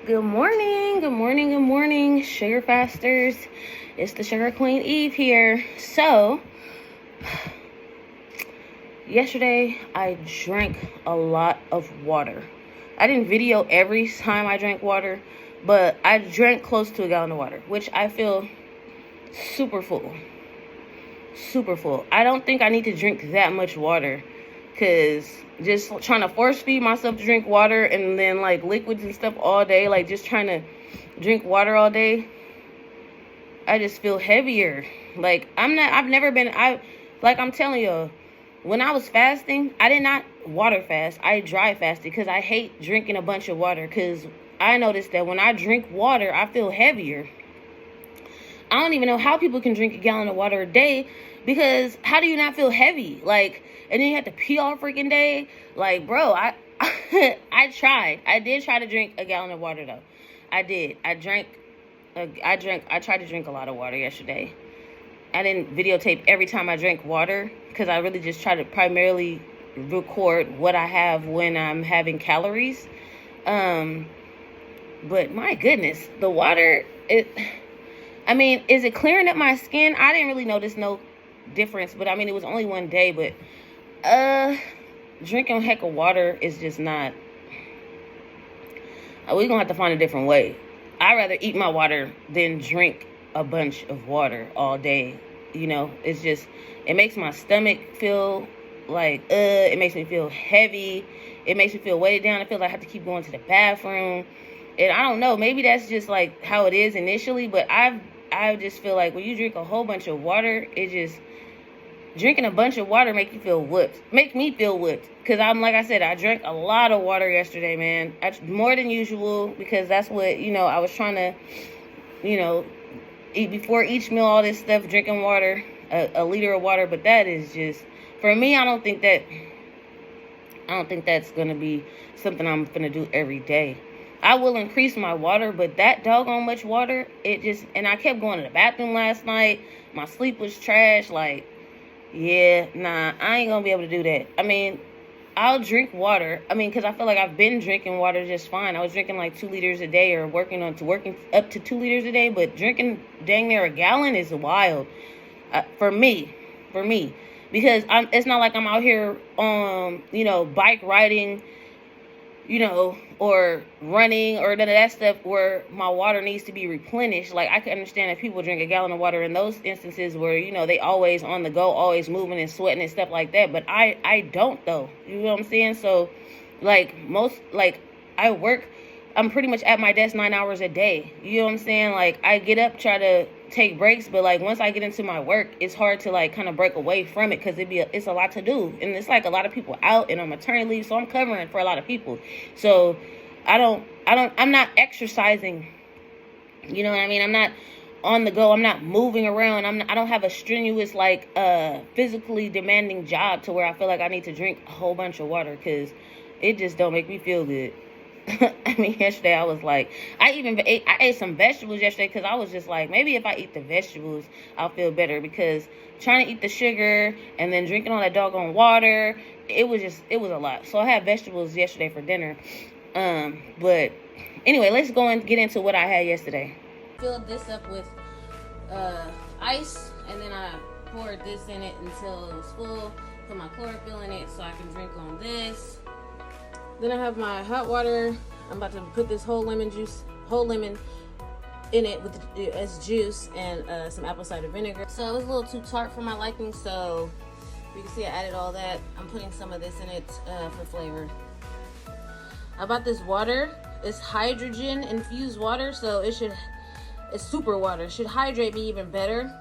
Good morning, good morning, good morning, sugar fasters. It's the Sugar Queen Eve here. So, yesterday I drank a lot of water. I didn't video every time I drank water, but I drank close to a gallon of water, which I feel super full. Super full. I don't think I need to drink that much water, because just trying to force feed myself to drink water and then like liquids and stuff all day, like just trying to drink water all day, I just feel heavier. Like I'm telling you, when I was fasting, I did not water fast. I dry fasted because I hate drinking a bunch of water, because I noticed that when I drink water, I feel heavier. I don't even know how people can drink a gallon of water a day, because how do you not feel heavy? Like, and then you have to pee all freaking day. Like, bro, I tried. I did try to drink a gallon of water though. I did. I tried to drink a lot of water yesterday. I didn't videotape every time I drank water, because I really just try to primarily record what I have when I'm having calories. But my goodness, the water, is it clearing up my skin? I didn't really notice no difference, but it was only one day. But drinking a heck of water is just not. We're gonna have to find a different way. I'd rather eat my water than drink a bunch of water all day. It's just, it makes my stomach feel like it makes me feel heavy. It makes me feel weighted down. I feel like I have to keep going to the bathroom. And I don't know, maybe that's just like how it is initially, but I just feel like when you drink a whole bunch of water, drinking a bunch of water make me feel whooped. Because like I said, I drank a lot of water yesterday, man. More than usual, because that's what, I was trying to, eat before each meal, all this stuff, drinking water, a liter of water. But that is just, for me, I don't think that's going to be something I'm going to do every day. I will increase my water, but that doggone much water, and I kept going to the bathroom last night. My sleep was trash. Like, yeah, nah, I ain't gonna be able to do that. I'll drink water. Because I feel like I've been drinking water just fine. I was drinking like 2 liters a day, or working up to 2 liters a day, but drinking dang near a gallon is wild. For me, because it's not like I'm out here, bike riding, or running or none of that stuff where my water needs to be replenished. Like, I can understand if people drink a gallon of water in those instances where, they always on the go, always moving and sweating and stuff like that. But I don't, though. You know what I'm saying? So, I work, I'm pretty much at my desk 9 hours a day. You know what I'm saying? Like, I get up, try to take breaks, but like once I get into my work, it's hard to like kind of break away from it, because it's a lot to do, and it's like a lot of people out and on maternity leave, so I'm covering for a lot of people. So I'm not exercising. You know what I mean? I'm not on the go. I'm not moving around. I don't have a strenuous, like, physically demanding job to where I feel like I need to drink a whole bunch of water, because it just don't make me feel good. Yesterday I was like, I ate some vegetables yesterday, because I was just like, maybe if I eat the vegetables, I'll feel better, because trying to eat the sugar and then drinking all that doggone water, it was a lot. So I had vegetables yesterday for dinner. But anyway, let's go and get into what I had yesterday. Filled this up with ice, and then I poured this in it until it was full. Put my chlorophyll in it so I can drink on this. Then I have my hot water. I'm about to put this whole lemon in it as juice, and some apple cider vinegar. So it was a little too tart for my liking, so you can see I added all that. I'm putting some of this in it for flavor. I bought this water. It's hydrogen infused water, so it's super water. It should hydrate me even better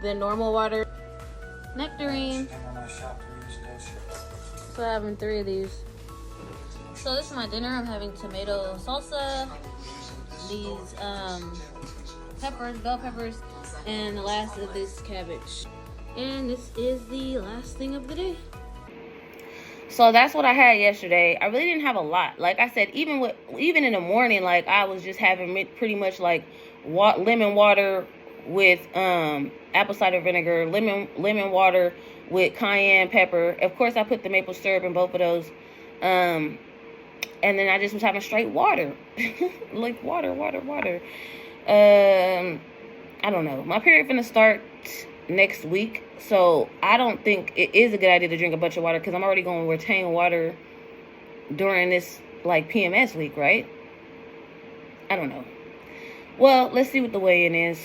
than normal water. Nectarine. So I'm having 3 of these. So this is my dinner. I'm having tomato salsa, these bell peppers, and the last of this cabbage. And this is the last thing of the day. So that's what I had yesterday. I really didn't have a lot. Like I said, even in the morning, like I was just having pretty much like lemon water with apple cider vinegar, lemon water with cayenne pepper. Of course, I put the maple syrup in both of those. And then I just was having straight water. Like water. I don't know. My period finna start next week, so I don't think it is a good idea to drink a bunch of water, because I'm already going to retain water during this like PMS week, right? I don't know. Well, let's see what the weigh-in is.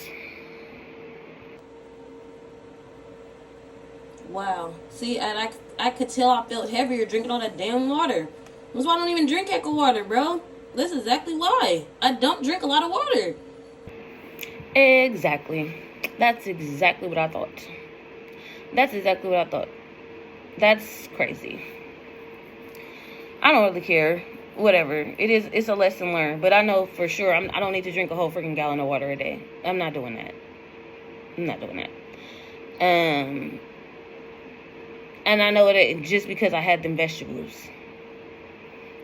Wow. See, and I could tell I felt heavier drinking all that damn water. That's why I don't even drink Echo water, bro. That's exactly why. I don't drink a lot of water. Exactly. That's exactly what I thought. That's crazy. I don't really care. Whatever. It's a lesson learned. But I know for sure I don't need to drink a whole freaking gallon of water a day. I'm not doing that. And I know it just because I had them vegetables.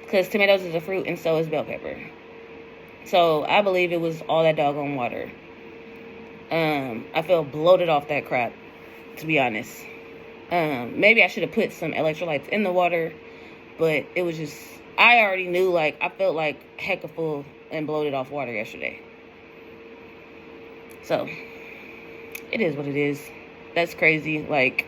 Because tomatoes is a fruit and so is bell pepper. So I believe it was all that doggone water. I felt bloated off that crap, to be honest. Maybe I should have put some electrolytes in the water, but it was just, I already knew, like, I felt like hecka full and bloated off water yesterday. So, it is what it is. That's crazy. Like,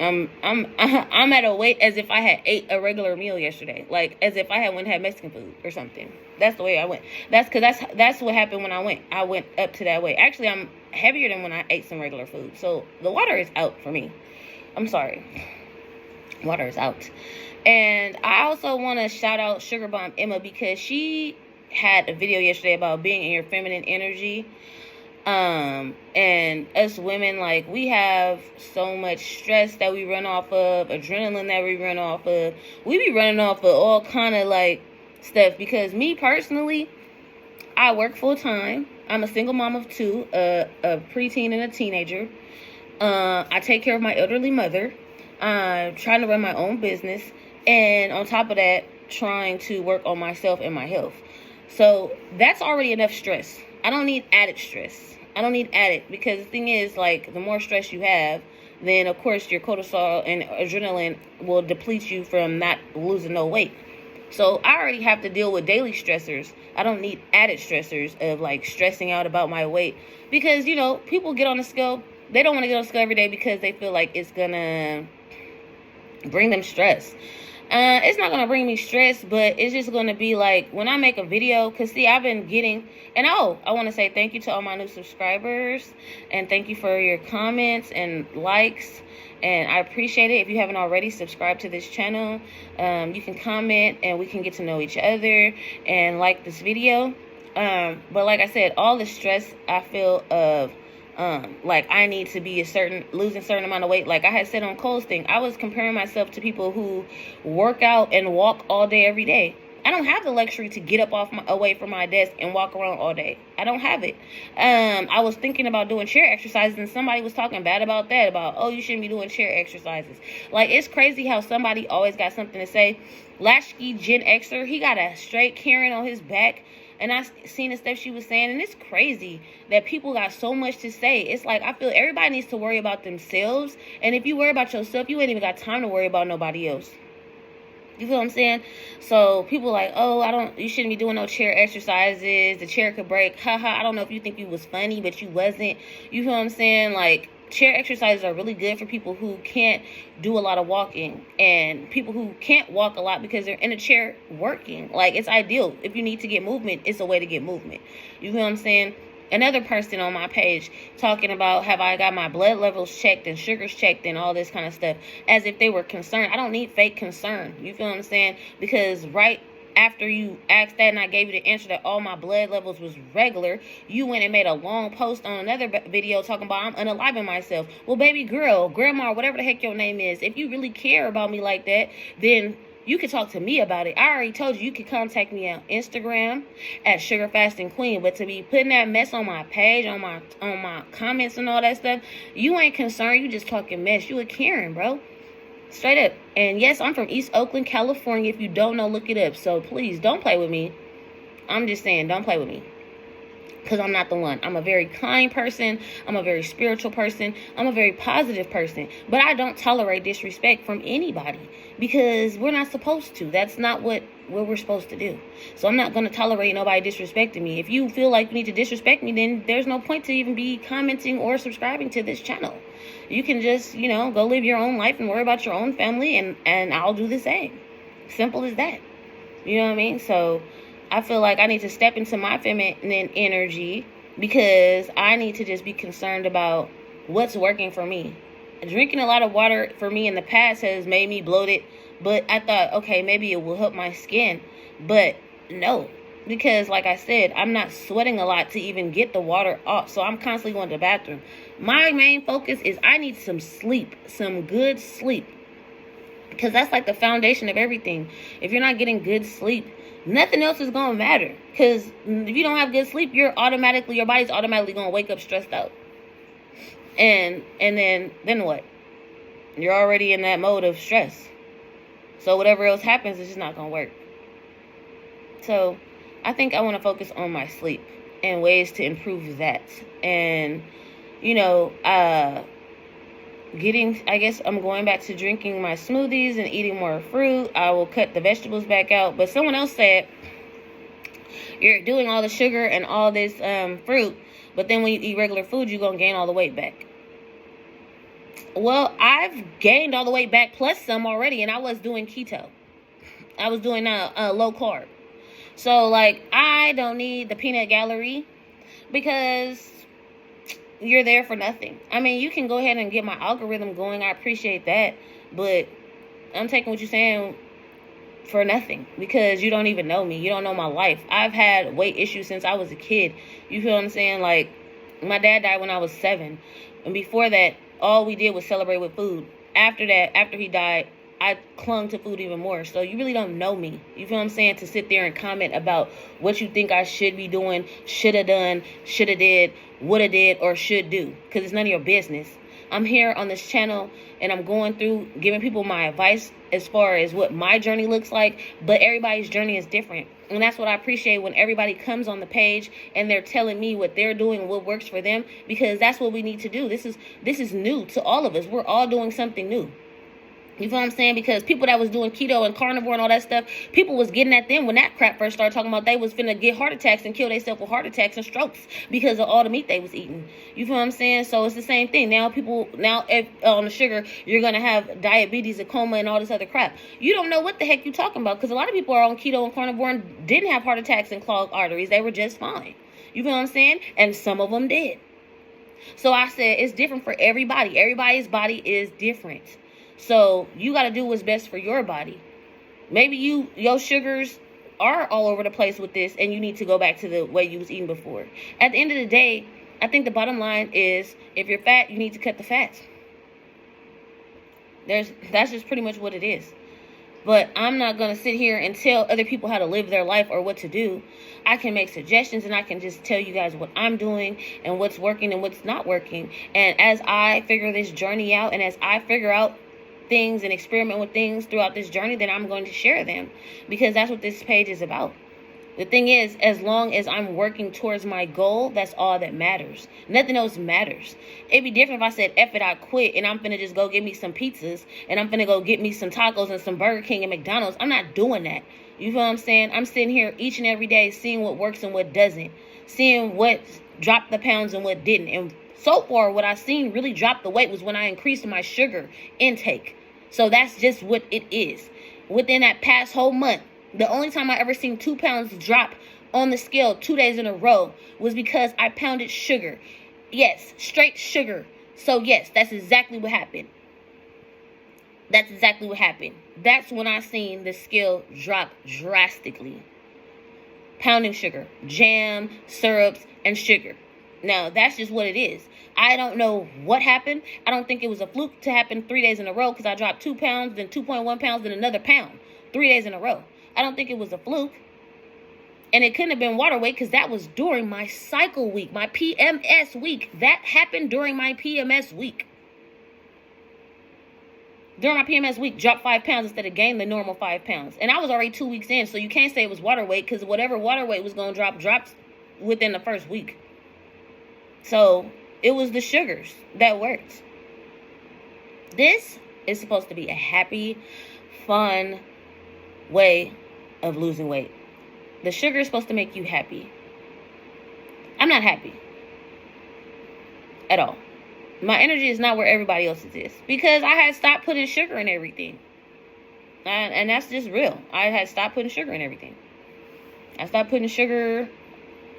I'm at a weight as if I had ate a regular meal yesterday. Like, as if I had went and had Mexican food or something. That's the way I went. That's because that's what happened when I went. I went up to that weight. Actually, I'm heavier than when I ate some regular food. So, the water is out for me. I'm sorry. Water is out. And I also want to shout out Sugar Bomb Emma, because she had a video yesterday about being in your feminine energy. And us women, like, we have so much stress that we run off of, adrenaline that we run off of. We be running off of all kind of, like, stuff. Because me, personally, I work full-time. I'm a single mom of two, a preteen and a teenager. I take care of my elderly mother. I'm trying to run my own business. And on top of that, trying to work on myself and my health. So that's already enough stress. I don't need added stress. Because the thing is, like, the more stress you have, then of course your cortisol and adrenaline will deplete you from not losing no weight. So I already have to deal with daily stressors. I don't need added stressors of, like, stressing out about my weight. Because, you know, people get on the scale. They don't want to get on the scale every day because they feel like it's gonna bring them stress. It's not going to bring me stress, but it's just going to be like when I make a video, because see, I've been getting, and I want to say thank you to all my new subscribers, and thank you for your comments and likes, and I appreciate it. If you haven't already subscribed to this channel, you can comment and we can get to know each other and like this video. But like I said, all the stress I feel of like I need to be losing a certain amount of weight. Like I had said on Cole's thing, I was comparing myself to people who work out and walk all day every day. I don't have the luxury to get up away from my desk and walk around all day. I don't have it. I was thinking about doing chair exercises, and somebody was talking bad about that, about, oh, you shouldn't be doing chair exercises. Like, it's crazy how somebody always got something to say. Lashkey Gen Xer, he got a straight Karen on his back. And I seen the stuff she was saying, and it's crazy that people got so much to say. It's like, I feel everybody needs to worry about themselves. And if you worry about yourself, you ain't even got time to worry about nobody else. You feel what I'm saying? So people like, oh, you shouldn't be doing no chair exercises. The chair could break. Haha, I don't know if you think you was funny, but you wasn't. You feel what I'm saying? Like, chair exercises are really good for people who can't do a lot of walking, and people who can't walk a lot because they're in a chair working. Like, it's ideal. If you need to get movement, it's a way to get movement. You feel what I'm saying? Another person on my page talking about, have I got my blood levels checked and sugars checked and all this kind of stuff, as if they were concerned. I don't need fake concern. You feel what I'm saying? Because right after you asked that and I gave you the answer that all my blood levels was regular, you went and made a long post on another video talking about I'm unaliving myself. Well, baby girl, grandma, whatever the heck your name is, if you really care about me like that, then you can talk to me about it. I already told you can contact me on Instagram at Sugar Fasting Queen. But to be putting that mess on my page, on my comments and all that stuff, you ain't concerned. You just talking mess. You a Karen, bro. Straight up. And yes, I'm from East Oakland, California. If you don't know, look it up. So please, don't play with me. I'm just saying, don't play with me. because I'm not the one. I'm a very kind person. I'm a very spiritual person. I'm a very positive person. But I don't tolerate disrespect from anybody because we're not supposed to. That's not what we're supposed to do. So I'm not going to tolerate nobody disrespecting me. If you feel like you need to disrespect me, then there's no point to even be commenting or subscribing to this channel. You can just, go live your own life and worry about your own family, and I'll do the same. Simple as that. You know what I mean? So I feel like I need to step into my feminine energy because I need to just be concerned about what's working for me. Drinking a lot of water for me in the past has made me bloated, but I thought, okay, maybe it will help my skin. But no, because like I said, I'm not sweating a lot to even get the water off. So I'm constantly going to the bathroom. My main focus is I need some sleep, some good sleep. Because that's like the foundation of everything. If you're not getting good sleep, nothing else is going to matter. Because if you don't have good sleep, your body's automatically going to wake up stressed out. And then what? You're already in that mode of stress. So whatever else happens, it's just not going to work. So I think I want to focus on my sleep and ways to improve that. And, I guess I'm going back to drinking my smoothies and eating more fruit. I will cut the vegetables back out. But someone else said, you're doing all the sugar and all this fruit, but then when you eat regular food, you're going to gain all the weight back. Well, I've gained all the weight back plus some already, and I was doing keto. I was doing low carb. So, I don't need the peanut gallery because you're there for nothing. I mean, you can go ahead and get my algorithm going. I appreciate that. But I'm taking what you're saying for nothing because you don't even know me. You don't know my life. I've had weight issues since I was a kid. You feel what I'm saying? My dad died when I was 7. And before that, all we did was celebrate with food. After he died, I clung to food even more. So you really don't know me. You feel what I'm saying? To sit there and comment about what you think I should be doing, should have done, should have did, would have did, or should do. Because it's none of your business. I'm here on this channel and I'm going through giving people my advice as far as what my journey looks like. But everybody's journey is different. And that's what I appreciate when everybody comes on the page and they're telling me what they're doing and what works for them. Because that's what we need to do. This is new to all of us. We're all doing something new. You feel what I'm saying? Because people that was doing keto and carnivore and all that stuff, people was getting at them when that crap first started talking about they was finna get heart attacks and kill themselves with heart attacks and strokes because of all the meat they was eating. You feel what I'm saying? So it's the same thing. Now if on the sugar, you're going to have diabetes, a coma, and all this other crap. You don't know what the heck you're talking about because a lot of people are on keto and carnivore and didn't have heart attacks and clogged arteries. They were just fine. You feel what I'm saying? And some of them did. So I said it's different for everybody. Everybody's body is different. So you got to do what's best for your body. Maybe your sugars are all over the place with this and you need to go back to the way you was eating before. At the end of the day, I think the bottom line is if you're fat, you need to cut the fats. That's just pretty much what it is. But I'm not going to sit here and tell other people how to live their life or what to do. I can make suggestions and I can just tell you guys what I'm doing and what's working and what's not working. And as I figure this journey out and as I figure out things and experiment with things throughout this journey, then I'm going to share them because that's what this page is about. The thing is, as long as I'm working towards my goal, that's all that matters. Nothing else matters. It'd be different if I said, F it, I quit, and I'm finna just go get me some pizzas, and I'm finna go get me some tacos and some Burger King and McDonald's. I'm not doing that. You feel what I'm saying? I'm sitting here each and every day seeing what works and what doesn't. Seeing what dropped the pounds and what didn't. And so far, what I've seen really drop the weight was when I increased my sugar intake. So that's just what it is. Within that past whole month, the only time I ever seen 2 pounds drop on the scale 2 days in a row was because I pounded sugar. Yes, straight sugar. So yes, that's exactly what happened. That's exactly what happened. That's when I seen the scale drop drastically. Pounding sugar, jam, syrups, and sugar. Now, that's just what it is. I don't know what happened. I don't think it was a fluke to happen 3 days in a row because I dropped 2 pounds, then 2.1 pounds, then another pound. 3 days in a row. I don't think it was a fluke. And it couldn't have been water weight because that was during my cycle week, my PMS week. That happened during my PMS week. During my PMS week, dropped 5 pounds instead of gained the normal 5 pounds. And I was already 2 weeks in, so you can't say it was water weight because whatever water weight was going to drop, dropped within the first week. So it was the sugars that worked. This is supposed to be a happy, fun way of losing weight. The sugar is supposed to make you happy. I'm not happy at all. My energy is not where everybody else's is because I had stopped putting sugar in everything. And that's just real. I had stopped putting sugar in everything. I stopped putting sugar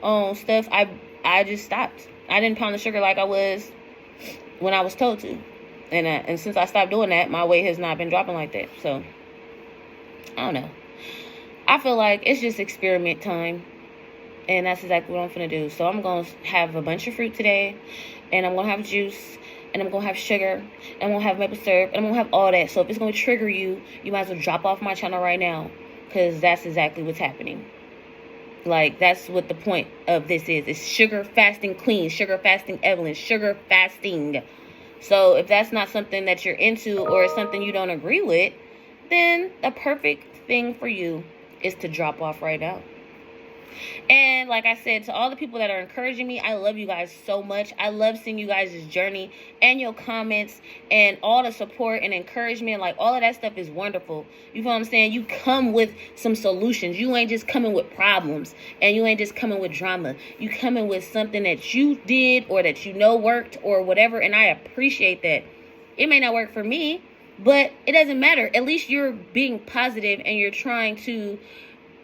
on stuff. I just stopped. I didn't pound the sugar like I was when I was told to. And since I stopped doing that, my weight has not been dropping like that. So, I don't know. I feel like it's just experiment time. And that's exactly what I'm going to do. So, I'm going to have a bunch of fruit today. And I'm going to have juice. And I'm going to have sugar. And I'm going to have maple syrup. And I'm going to have all that. So, if it's going to trigger you, you might as well drop off my channel right now. Because that's exactly what's happening. Like, that's what the point of this is. It's sugar fasting queen. Sugar fasting Evelyn. Sugar fasting. So if that's not something that you're into or something you don't agree with, then the perfect thing for you is to drop off right now. And like I said, to all the people that are encouraging me, I love you guys so much. I love seeing you guys' journey and your comments and all the support and encouragement. Like, all of that stuff is wonderful. You know what I'm saying? You come with some solutions. You ain't just coming with problems, and you ain't just coming with drama. You coming with something that you did or that you know worked or whatever, and I appreciate that. It may not work for me, but it doesn't matter. At least you're being positive and you're trying to,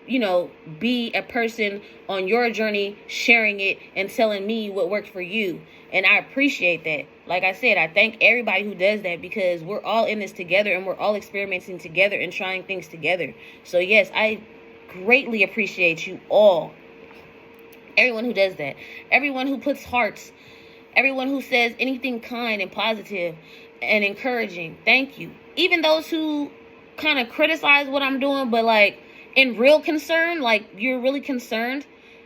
you know, be a person on your journey, sharing it and telling me what worked for you. And I appreciate that. Like I said, I thank everybody who does that because we're all in this together and we're all experimenting together and trying things together. So yes, I greatly appreciate you all. Everyone who does that. Everyone who puts hearts. Everyone who says anything kind and positive and encouraging. Thank you. Even those who kind of criticize what I'm doing, but like, in real concern, like you're really concerned.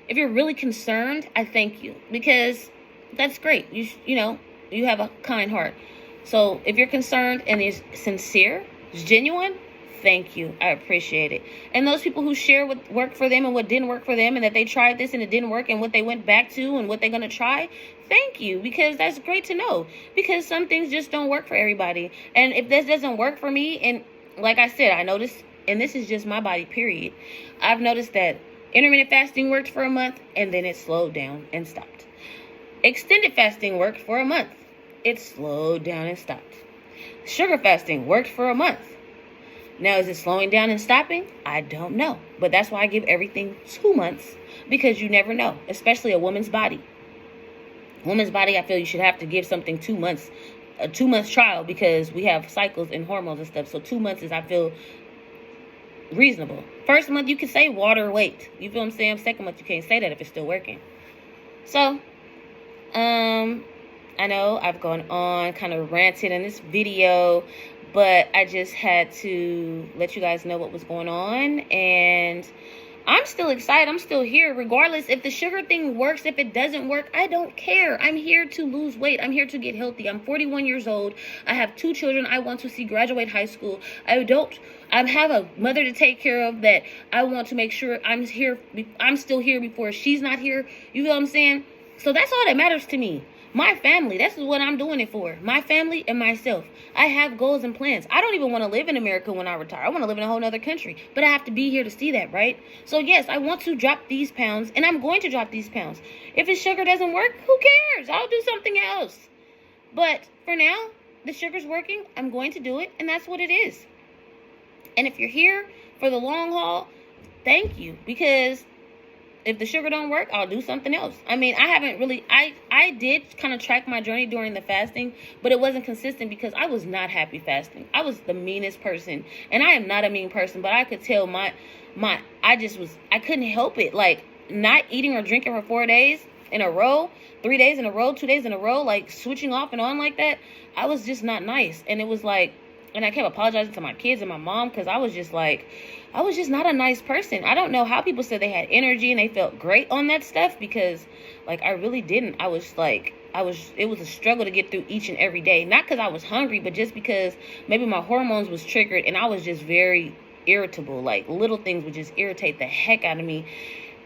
If you're really concerned, I thank you because that's great. You know, you have a kind heart. So if you're concerned and it's sincere, it's genuine, thank you. I appreciate it. And those people who share what worked for them and what didn't work for them and that they tried this and it didn't work and what they went back to and what they're going to try, thank you, because that's great to know because some things just don't work for everybody. And if this doesn't work for me, and like I said, I noticed, and this is just my body, period. I've noticed that intermittent fasting worked for a month, and then it slowed down and stopped. Extended fasting worked for a month. It slowed down and stopped. Sugar fasting worked for a month. Now, is it slowing down and stopping? I don't know. But that's why I give everything 2 months, because you never know, especially a woman's body. Woman's body, I feel you should have to give something 2 months, a 2 month trial, because we have cycles and hormones and stuff. So 2 months is, I feel, reasonable. First month you can say water weight. You feel what I'm saying? Second month you can't say that if it's still working. So, I know I've gone on, kind of ranted in this video, but I just had to let you guys know what was going on, and I'm still excited. I'm still here. Regardless if the sugar thing works, if it doesn't work, I don't care. I'm here to lose weight. I'm here to get healthy. I'm 41 years old. I have 2 children I want to see graduate high school. I have a mother to take care of that I want to make sure I'm still here before she's not here. You feel what I'm saying? So that's all that matters to me. My family, this is what I'm doing it for. My family and myself. I have goals and plans. I don't even want to live in America when I retire. I want to live in a whole other country. But I have to be here to see that, right? So yes, I want to drop these pounds, and I'm going to drop these pounds. If the sugar doesn't work, who cares? I'll do something else. But for now, the sugar's working. I'm going to do it, and that's what it is. And if you're here for the long haul, thank you, because if the sugar don't work, I'll do something else. I mean, I haven't really, I did kind of track my journey during the fasting, but it wasn't consistent because I was not happy fasting. I was the meanest person, and I am not a mean person, but I could tell I couldn't help it. Like, not eating or drinking for 4 days in a row, 3 days in a row, 2 days in a row, like switching off and on like that, I was just not nice. And it was like, and I kept apologizing to my kids and my mom because I was just not a nice person. I don't know how people said they had energy and they felt great on that stuff, because like I really didn't. It was a struggle to get through each and every day. Not because I was hungry, but just because maybe my hormones was triggered and I was just very irritable. Like, little things would just irritate the heck out of me.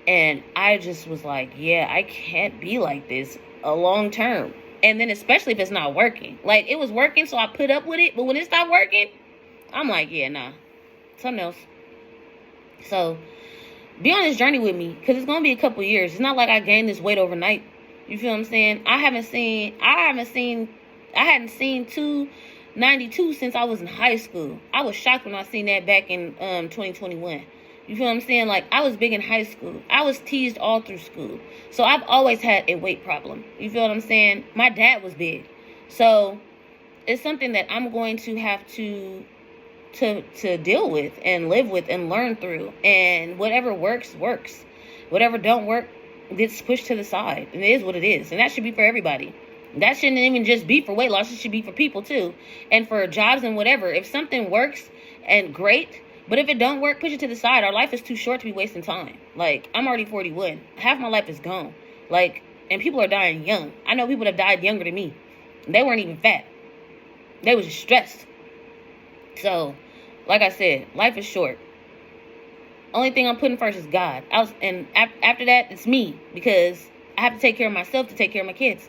And I just was like, yeah, I can't be like this a long term. And then especially if it's not working. Like, it was working, so I put up with it. But when it stopped working, I'm like, yeah, nah, something else. So be on this journey with me, because it's going to be a couple years. It's not like I gained this weight overnight. You feel what I'm saying? I hadn't seen 292 since I was in high school. I was shocked when I seen that back in 2021. You feel what I'm saying? Like, I was big in high school. I was teased all through school. So I've always had a weight problem. You feel what I'm saying? My dad was big. So it's something that I'm going to have to deal with and live with and learn through. And whatever works, works. Whatever don't work, gets pushed to the side. And it is what it is. And that should be for everybody. That shouldn't even just be for weight loss. It should be for people too. And for jobs and whatever. If something works, and great. But if it don't work, push it to the side. Our life is too short to be wasting time. Like, I'm already 41. Half my life is gone. Like, and people are dying young. I know people that died younger than me. They weren't even fat. They was just stressed. So, like I said, life is short. Only thing I'm putting first is God. After that, it's me. Because I have to take care of myself to take care of my kids.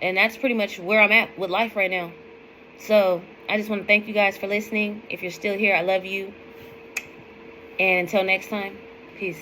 And that's pretty much where I'm at with life right now. So, I just want to thank you guys for listening. If you're still here, I love you. And until next time, peace.